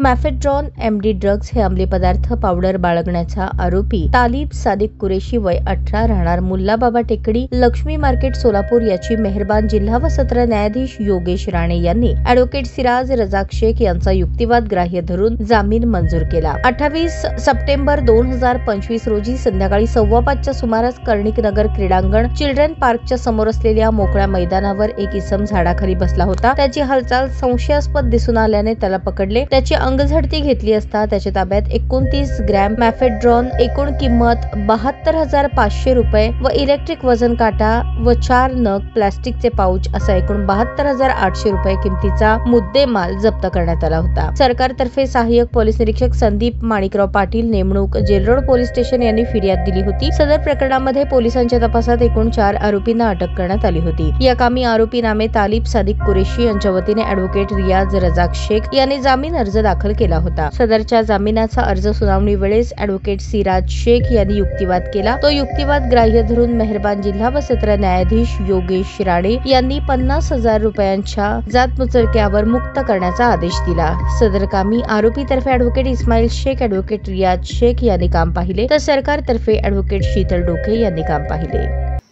Mephedrone MD drugs हे अंमली पदार्थ पावडर बाळगण्याचा आरोपी तालिब सादिक कुरेशी वय 18 राहणार मुल्लाबाबा टेकडी लक्ष्मी मार्केट सोलापूर याची मेहरबान जिल्हा व सत्र न्यायाधीश योगेश राणे यांनी ॲडव्होकेट सिराज रजाक शेख यांचा युक्तिवाद ग्राह्य धरून जामीन मंजूर केला। 28 सप्टेंबर 2025 रोजी संध्याकाळी 5:15च्या सुमारास कर्णिक नगर क्रीडांगण चिल्ड्रन पार्कच्या समोर असलेल्या मोकळ्या मैदानावर एक इसम झाडाखाली बसला होता। त्याची हालचाल संशयास्पद दिसून आल्याने त्याला पकडले। त्याची अंगझडती घेतली असता त्याच्या ताब्यात 29 ग्रॅम मॅफेड्रॉन, एकूण किंमत 72,500 रुपये व इलेक्ट्रिक वजन काटा व 4 नग प्लास्टिकचे पाऊच असा एकूण 72,800 रुपये किमतीचा मुद्देमाल जप्त करण्यात आला होता। सरकारतर्फे सहाय्यक पोलीस निरीक्षक संदीप माणिकराव पाटील नेमणूक जेल रोड पोलीस स्टेशन यांनी फिर्याद दिली होती। सदर प्रकरणामध्ये पोलिसांच्या तपासात एकूण 4 आरोपींना अटक करण्यात आली होती। या कामी आरोपी नामे तालिब सादिक कुरेशी यांच्या वतीने ॲडव्होकेट रियाज रजाक शेख यांनी जामीन अर्ज दाखल केला होता। सदरच्या जामिनाचा अर्ज सुनावणी वेळेस ॲडव्होकेट सिराज शेख यांनी युक्तिवाद केला। तो युक्तिवाद ग्राह्य धरून मेहरबान जिल्हा व सत्र न्यायाधीश योगेश राणे यांनी 50,000 रुपयांच्या जातमुचलक्यावर मुक्त करण्याचा आदेश दिला। सदर कामी आरोपीतर्फे ॲडव्होकेट इस्माईल शेख, ॲडव्होकेट रियाज शेख यांनी काम पाहिले तर सरकारतर्फे ॲडव्होकेट शीतल डोके यांनी काम पाहिले।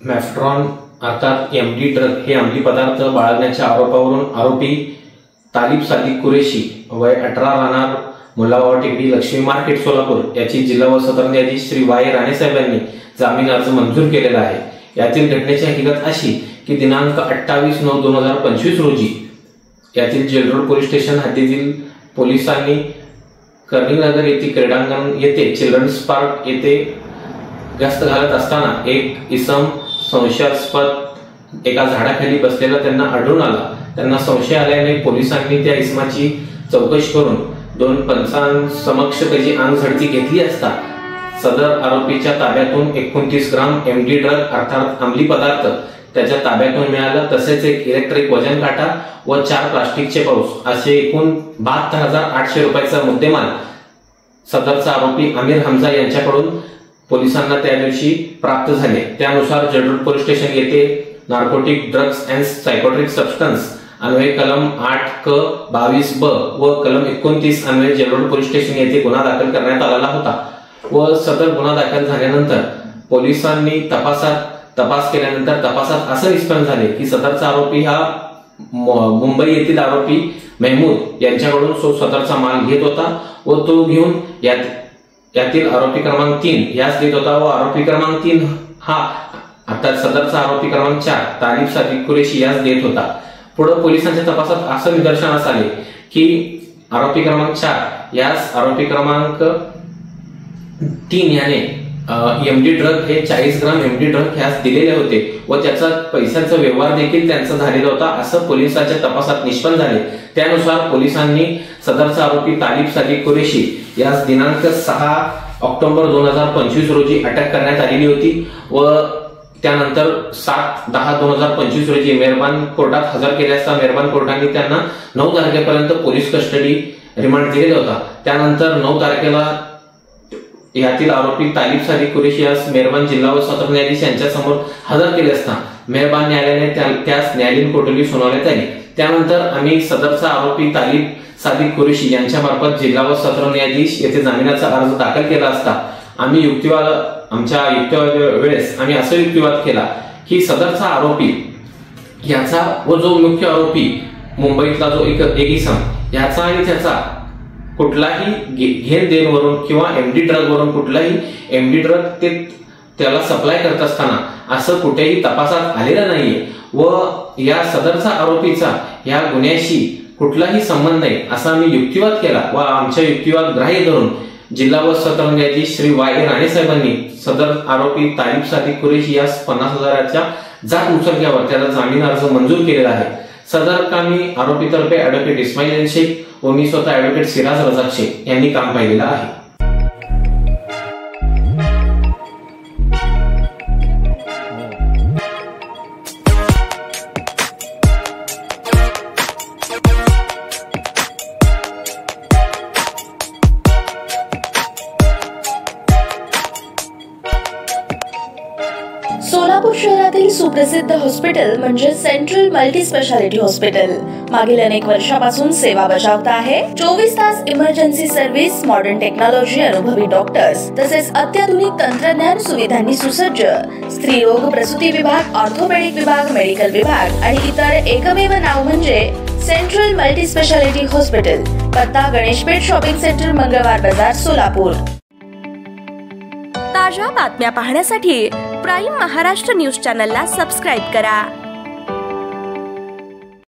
मॅफेड्रॉन अर्थात एमडी ड्रग हे अंमली पदार्थ बाळगण्याच्या आरोपावरून आरोपी तालिब सादिक कुरेशी वय 18 राहणार मुल्लाबाबा टेकडी लक्ष्मी मार्केट सोलापूर याची जिल्हा व सत्र न्यायाधीश श्री वाय राणे साहेब यांनी जामीन अर्ज मंजूर केलेला आहे। यातील घटनेची हकीकत अशी की दिनांक 28/9/2025 रोजी यातील जेल रोड पोलीस स्टेशन हद्दीतील पोलिसांनी कर्णिकनगर येथील क्रीडांगण येथे चिल्ड्रन्स पार्क येथे गस्त घालत असताना एक इसम संशयास्पद एका झाडाखाली बसलेला त्यांना आढळून आला। त्यांना संशय आल्याने पोलिसांनी त्या इसमाची चौकशी करून 2 पंचांसमक्ष त्याची अंगझडती घेतली असता सदर आरोपीच्या ताब्यातून 29 ग्राम एमडी ड्रग अर्थात अंमली पदार्थ त्याच्या ताब्यातून मिळाला। तसेच एक इलेक्ट्रिक वजन काटा व 4 प्लास्टिकचे पाऊच असे एकूण 72,800 रुपयाचा मुद्देमाल सदरचा आरोपी आमिर हमजा यांच्याकडून पोलिसांना त्या दिवशी प्राप्त झाले। त्यानुसार जेल रोड पोलीस स्टेशन येथे नार्कोटिक ड्रग्स अँड सायकोट्रिक सबस्टन्स अन्वये कलम 8(क)22(ब) व कलम 29 अन्वये जेल रोड पोलीस स्टेशन येथे गुन्हा दाखल करण्यात आलेला होता व सदर गुन्हा दाखल झाल्यानंतर पोलिसांनी तपास केल्यानंतर तपासात असं निष्पन्न झाले की सदरचा आरोपी हा मुंबई येथील आरोपी महमूद यांच्याकडून सदरचा माल घेत होता व तो घेऊन यातील आरोपी क्रमांक 3 यास देत होता व आरोपी क्रमांक 3 हा आता सदरचा आरोपी क्रमांक 4 तालिब सादिक कुरेशी यास देत होता। पुढे पोलिसांच्या तपासात असं निदर्शनास आले की आरोपी क्रमांक 4 यास आरोपी क्रमांक 3 याने एमडी ड्रग हे 40 ग्राम एमडी ड्रग यास दिलेले होते व त्याचा पैशाचा व्यवहार देखील त्यांचा झालेला होता असं पोलिसांच्या तपासात निष्पन्न झाले। त्यानुसार पोलिसांनी सदरचा आरोपी तालिब सादिक कुरेशी यास दिनांक 6 ऑक्टोबर 2025 रोजी अटक करण्यात आलेली होती व त्यानंतर 7/10/2025 रोजी मेहरबान कोर्टात हजर केले असता मेहरबान कोर्टाने त्यांना 9 तारखेपर्यंत पोलीस कस्टडी रिमांड दिलेला होता। त्यानंतर 9 तारखेला यातील आरोपी तालिब सादिक कुरेशी यास मेहरबान जिल्हा व सत्र न्यायाधीश यांच्या समोर हजर केले असता मेहरबान न्यायालयाने त्यास न्यायालयीन कोठडी सुनावण्यात आली। त्यानंतर आम्ही सदरचा आरोपी तालिब सादिक कुरेशी यांच्या मार्फत जिल्हा व सत्र न्यायाधीश येथे जामिनाचा अर्ज दाखल केला असता आम्ही आमच्या युक्तिवाद वेळेस आम्ही असं युक्तिवाद केला की सदरचा आरोपी याचा व जो मुख्य आरोपी मुंबईतला जो एक इसम याचा आणि त्याचा कुठलाही घेण देणवरून किंवा एमडी ड्रग वरून कुठलाही एमडी ड्रग त्याला सप्लाय करत असताना असं कुठेही तपासात आलेलं नाहीये व या सदरचा आरोपीचा या गुन्ह्याशी कुठलाही संबंध नाही असा आम्ही युक्तिवाद केला व आमच्या युक्तिवाद ग्राह्य धरून जिल्हा व सत्र न्यायाधीश श्री वाय राणे साहेबांनी सदर आरोपी तालिब सादिक कुरेशी यास 50,000च्या जात मुचलक्यावर त्याला जामीन अर्ज मंजूर केलेला आहे। सदर कामी आरोपीतर्फे ॲडव्होकेट इस्माईल शेख व मी स्वतः ॲडव्होकेट सिराज रजाक शेख यांनी काम पाहिलेलं आहे। सोलापूर शहरातील सुप्रसिद्ध हॉस्पिटल म्हणजे सेंट्रल मल्टी स्पेशालिटी हॉस्पिटल मागील अनेक वर्षापासून सेवा बजावत आहे। 24 तास इमर्जन्सी सर्व्हिस, मॉडर्न टेक्नॉलॉजी, अनुभवी डॉक्टर्स तसेच अत्याधुनिक तंत्रज्ञान सुविधांनी सुसज्ज स्त्रीरोग प्रसूती विभाग, ऑर्थोपेडिक विभाग, मेडिकल विभाग आणि इतर एकमेव नाव म्हणजे सेंट्रल मल्टी स्पेशालिटी हॉस्पिटल। पत्ता गणेशपेठ शॉपिंग सेंटर, मंगळवार बाजार, सोलापूर। ताज्या बातम्या पाहण्यासाठी प्राईम महाराष्ट्र न्यूज चॅनलला सबस्क्राईब करा।